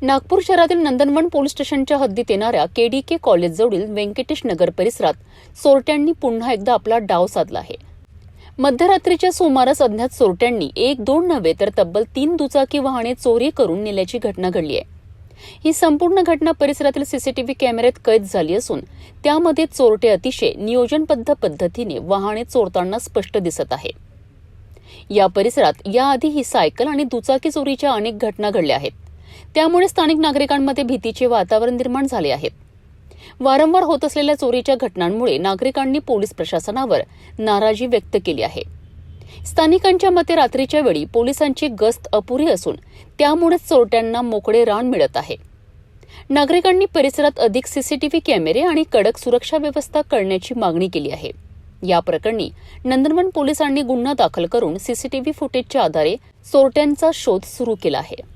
नागपूर शहरातील नंदनवन पोलीस स्टेशनच्या हद्दीत येणाऱ्या केडीके कॉलेजजवळील व्यंकटेश नगर परिसरात चोरट्यांनी पुन्हा एकदा आपला डाव साधला आहे. मध्यरात्रीच्या सुमारास अज्ञात चोरट्यांनी 1-2 नव्हे तर तब्बल 3 दुचाकी वाहने चोरी करून नेल्याची घटना घडली आहे. ही संपूर्ण घटना परिसरातील सीसीटीव्ही कॅमेऱ्यात कैद झाली असून त्यामध्ये चोरटे अतिशय नियोजनबद्ध पद्धतीने वाहने चोरताना स्पष्ट दिसत आहे. या परिसरात याआधी ही सायकल आणि दुचाकी चोरीच्या अनेक घटना घडल्या आहेत. त्यामुळे स्थानिक नागरिकांमध्ये भीतीचे वातावरण निर्माण झाले आहे. वारंवार होत असलेल्या चोरीच्या घटनांमुळे नागरिकांनी पोलीस प्रशासनावर नाराजी व्यक्त केली आहे. स्थानिकांच्या मते रात्रीच्या वेळी पोलिसांची गस्त अपुरी असून त्यामुळेच चोरट्यांना मोकळे रान मिळत आहे. नागरिकांनी परिसरात अधिक सीसीटीव्ही कॅमेरे आणि कडक सुरक्षा व्यवस्था करण्याची मागणी केली आहे. या प्रकरणी नंदनवन पोलिसांनी गुन्हा दाखल करून सीसीटीव्ही फुटेजच्या आधारे चोरट्यांचा शोध सुरू केला आहे.